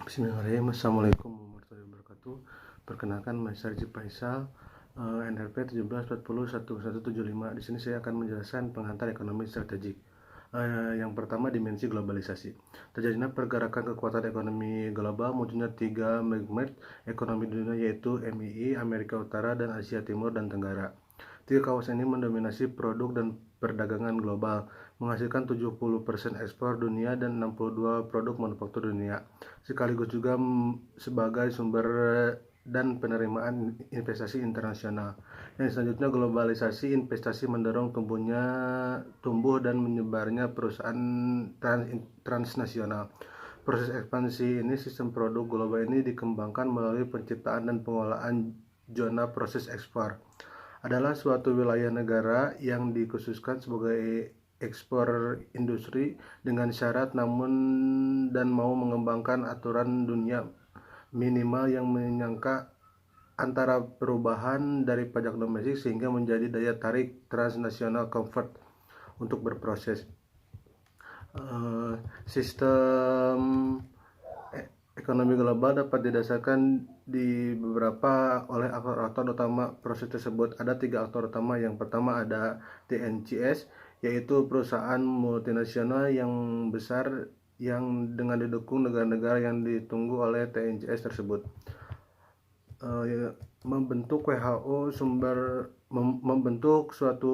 Bismillahirrahmanirrahim. Assalamualaikum warahmatullahi wabarakatuh. Perkenalkan, saya Syarji Faisal, NRP 17401175. Di sini saya akan menjelaskan penghantar ekonomi strategik. Yang pertama, dimensi globalisasi. Terjadinya pergerakan kekuatan ekonomi global, munculnya tiga magnet ekonomi dunia, yaitu MII, Amerika Utara, dan Asia Timur dan Tenggara. Tiga kawasan ini mendominasi produk dan perdagangan global, menghasilkan 70% ekspor dunia dan 62 produk manufaktur dunia, sekaligus juga sebagai sumber dan penerimaan investasi internasional. Yang selanjutnya, globalisasi investasi mendorong tumbuh dan menyebarnya perusahaan transnasional. Proses ekspansi ini, sistem produk global ini dikembangkan melalui penciptaan dan pengelolaan zona proses ekspor. Adalah suatu wilayah negara yang dikhususkan sebagai ekspor industri dengan syarat dan mau mengembangkan aturan dunia minimal yang menyangka antara perubahan dari pajak domestik sehingga menjadi daya tarik transnasional convert untuk berproses. Sistem ekonomi global dapat didasarkan di beberapa oleh aktor utama proses tersebut. Ada tiga aktor utama. Yang pertama ada TNCS, yaitu perusahaan multinasional yang besar yang dengan didukung negara-negara yang ditunggu oleh TNCS tersebut. Membentuk WHO membentuk suatu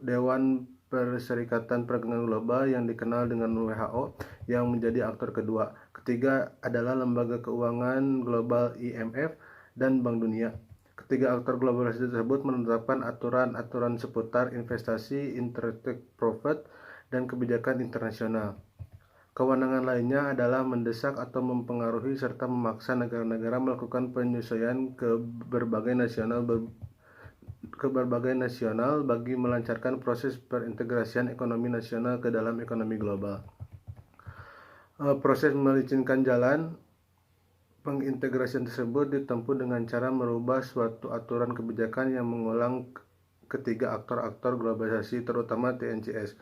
Dewan Perserikatan Perdagangan Global yang dikenal dengan WHO yang menjadi aktor kedua. Ketiga adalah lembaga keuangan global IMF dan Bank Dunia. Ketiga aktor globalisasi tersebut menetapkan aturan-aturan seputar investasi, intellectual profit, dan kebijakan internasional. Kewenangan lainnya adalah mendesak atau mempengaruhi serta memaksa negara-negara melakukan penyesuaian ke berbagai nasional bagi melancarkan proses perintegrasian ekonomi nasional ke dalam ekonomi global. Proses melicinkan jalan pengintegrasian tersebut ditempuh dengan cara merubah suatu aturan kebijakan yang mengulang ketiga aktor-aktor globalisasi, terutama TNCS,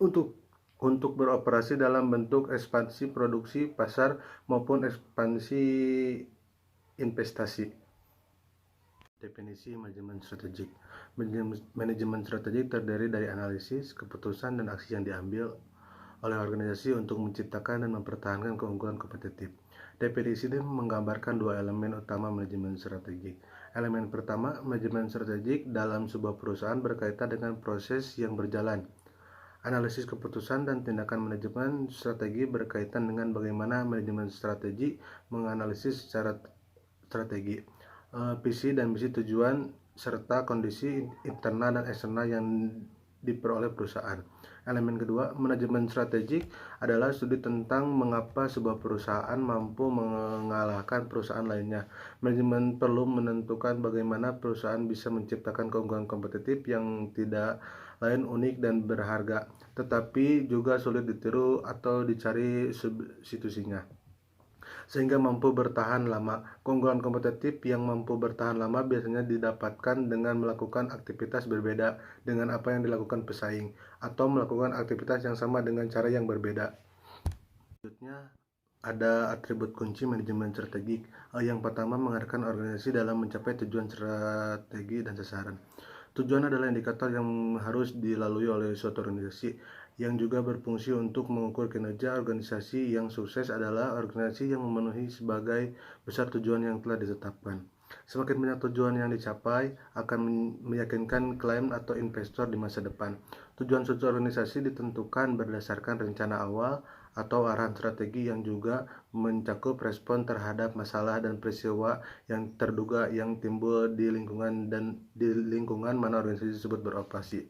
untuk beroperasi dalam bentuk ekspansi produksi pasar maupun ekspansi investasi. Definisi manajemen strategik. Manajemen strategik terdiri dari analisis, keputusan, dan aksi yang diambil oleh organisasi untuk menciptakan dan mempertahankan keunggulan kompetitif. Definisi ini menggambarkan dua elemen utama manajemen strategik. Elemen pertama, manajemen strategik dalam sebuah perusahaan berkaitan dengan proses yang berjalan. Analisis keputusan dan tindakan manajemen strategi berkaitan dengan bagaimana manajemen strategi menganalisis secara strategi, visi dan misi, tujuan, serta kondisi internal dan eksternal yang diperoleh perusahaan. Elemen kedua, manajemen strategik adalah studi tentang mengapa sebuah perusahaan mampu mengalahkan perusahaan lainnya. Manajemen perlu menentukan bagaimana perusahaan bisa menciptakan keunggulan kompetitif yang tidak lain, unik dan berharga, tetapi juga sulit ditiru atau dicari substitusinya, sehingga mampu bertahan lama. Keunggulan kompetitif yang mampu bertahan lama biasanya didapatkan dengan melakukan aktivitas berbeda dengan apa yang dilakukan pesaing, atau melakukan aktivitas yang sama dengan cara yang berbeda. Selanjutnya ada atribut kunci manajemen strategik. Yang pertama, mengarahkan organisasi dalam mencapai tujuan strategi dan sasaran. Tujuan adalah indikator yang harus dilalui oleh suatu organisasi, yang juga berfungsi untuk mengukur kinerja. Organisasi yang sukses adalah organisasi yang memenuhi sebagai besar tujuan yang telah ditetapkan. Semakin banyak tujuan yang dicapai akan meyakinkan klien atau investor di masa depan. Tujuan suatu organisasi ditentukan berdasarkan rencana awal atau arahan strategi yang juga mencakup respon terhadap masalah dan peristiwa yang terduga yang timbul di lingkungan mana organisasi tersebut beroperasi.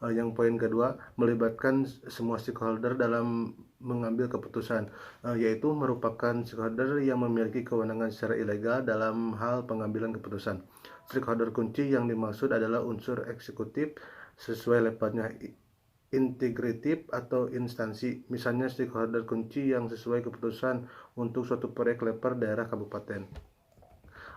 Yang poin kedua, melibatkan semua stakeholder dalam mengambil keputusan, yaitu merupakan stakeholder yang memiliki kewenangan secara ilegal dalam hal pengambilan keputusan. Stakeholder kunci yang dimaksud adalah unsur eksekutif sesuai levelnya, integratif atau instansi. Misalnya stakeholder kunci yang sesuai keputusan untuk suatu proyek level daerah kabupaten.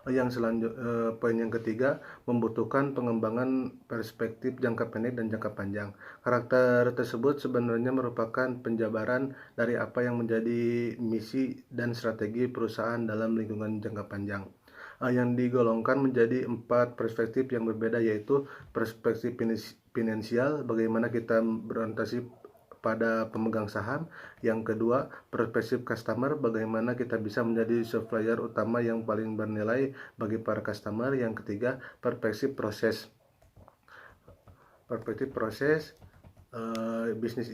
Poin yang ketiga, membutuhkan pengembangan perspektif jangka pendek dan jangka panjang. Karakter tersebut sebenarnya merupakan penjabaran dari apa yang menjadi misi dan strategi perusahaan dalam lingkungan jangka panjang. Yang digolongkan menjadi 4 perspektif yang berbeda, yaitu perspektif finansial, bagaimana kita berorientasi pada pemegang saham. Yang kedua, perspektif customer, bagaimana kita bisa menjadi supplier utama yang paling bernilai bagi para customer. Yang ketiga, perspektif proses bisnis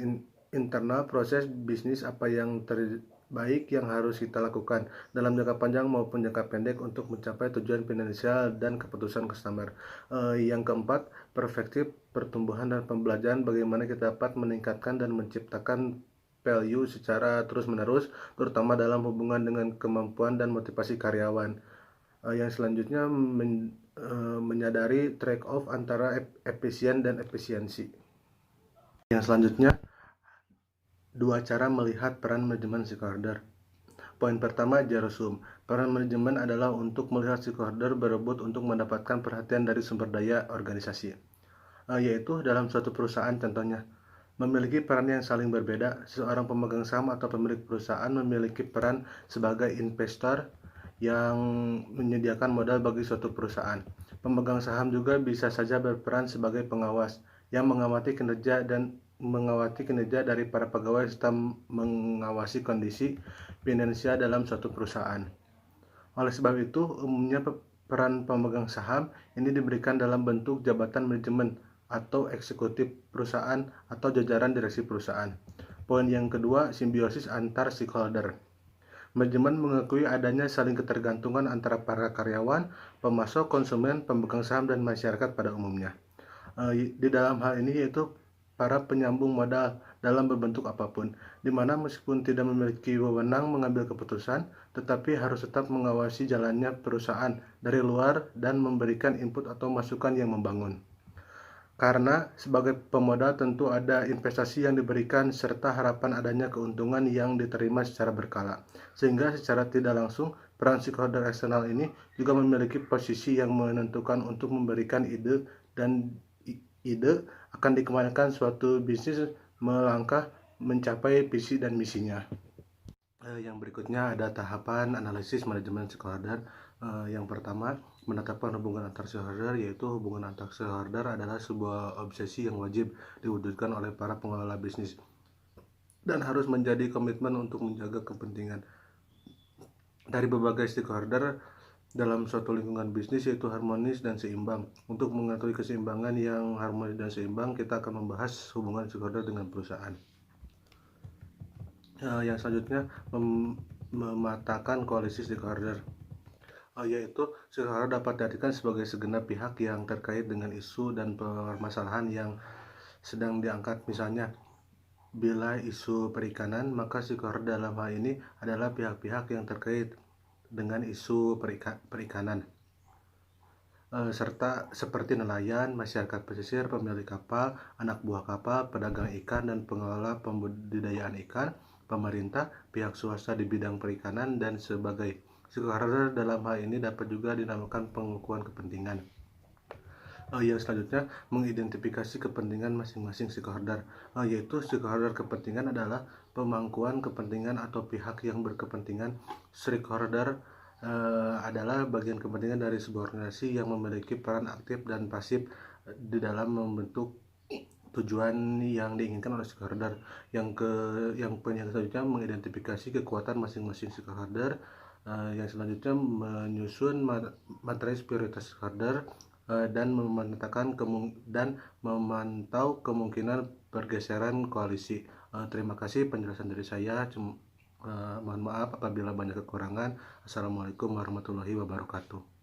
internal, proses bisnis apa yang terbaik yang harus kita lakukan dalam jangka panjang maupun jangka pendek untuk mencapai tujuan finansial dan keputusan customer. Yang keempat, perspektif pertumbuhan dan pembelajaran, bagaimana kita dapat meningkatkan dan menciptakan value secara terus-menerus, terutama dalam hubungan dengan kemampuan dan motivasi karyawan. Yang selanjutnya, menyadari trade-off antara efisien dan efisiensi. Yang selanjutnya, 2 cara melihat peran manajemen stakeholder. Poin pertama, zero sum. Peran manajemen adalah untuk melihat stakeholder berebut untuk mendapatkan perhatian dari sumber daya organisasi, yaitu dalam suatu perusahaan contohnya memiliki peran yang saling berbeda. Seorang pemegang saham atau pemilik perusahaan memiliki peran sebagai investor yang menyediakan modal bagi suatu perusahaan. Pemegang saham juga bisa saja berperan sebagai pengawas yang mengawasi kinerja dari para pegawai serta mengawasi kondisi finansial dalam suatu perusahaan. Oleh sebab itu, umumnya peran pemegang saham ini diberikan dalam bentuk jabatan manajemen atau eksekutif perusahaan atau jajaran direksi perusahaan. Poin yang kedua, simbiosis antar stakeholder. Manajemen mengakui adanya saling ketergantungan antara para karyawan, pemasok, konsumen, pemegang saham, dan masyarakat pada umumnya. Di dalam hal ini yaitu para penyambung modal dalam berbentuk apapun, di mana meskipun tidak memiliki wewenang mengambil keputusan, tetapi harus tetap mengawasi jalannya perusahaan dari luar dan memberikan input atau masukan yang membangun. Karena sebagai pemodal tentu ada investasi yang diberikan serta harapan adanya keuntungan yang diterima secara berkala. Sehingga secara tidak langsung peran stakeholder eksternal ini juga memiliki posisi yang menentukan untuk memberikan ide akan dikembangkan suatu bisnis melangkah mencapai visi dan misinya. Yang berikutnya ada tahapan analisis manajemen stakeholder. Yang pertama, menetapkan hubungan antar stakeholder, yaitu hubungan antar stakeholder adalah sebuah obsesi yang wajib diwujudkan oleh para pengelola bisnis dan harus menjadi komitmen untuk menjaga kepentingan dari berbagai stakeholder dalam suatu lingkungan bisnis, yaitu harmonis dan seimbang. Untuk mengetahui keseimbangan yang harmonis dan seimbang, kita akan membahas hubungan stakeholder dengan perusahaan. Yang selanjutnya, mematakan koalisi stakeholder, yaitu stakeholder dapat diartikan sebagai segenap pihak yang terkait dengan isu dan permasalahan yang sedang diangkat. Misalnya, bila isu perikanan, maka stakeholder dalam hal ini adalah pihak-pihak yang terkait dengan isu perikanan, serta seperti nelayan, masyarakat pesisir, pemilik kapal, anak buah kapal, pedagang ikan, dan pengelola pembudidayaan ikan, pemerintah, pihak swasta di bidang perikanan, dan sebagainya. Stakeholder dalam hal ini dapat juga dinamakan pengukuhan kepentingan. Yang selanjutnya, mengidentifikasi kepentingan masing-masing stakeholder, yaitu stakeholder kepentingan adalah pemangkuan kepentingan atau pihak yang berkepentingan. Stakeholder adalah bagian kepentingan dari sebuah organisasi yang memiliki peran aktif dan pasif di dalam membentuk tujuan yang diinginkan oleh stakeholder. Yang selanjutnya, mengidentifikasi kekuatan masing-masing stakeholder. Yang selanjutnya, menyusun materi prioritas stakeholder dan memantau kemungkinan pergeseran koalisi. Terima kasih penjelasan dari saya. Mohon maaf apabila banyak kekurangan. Assalamualaikum warahmatullahi wabarakatuh.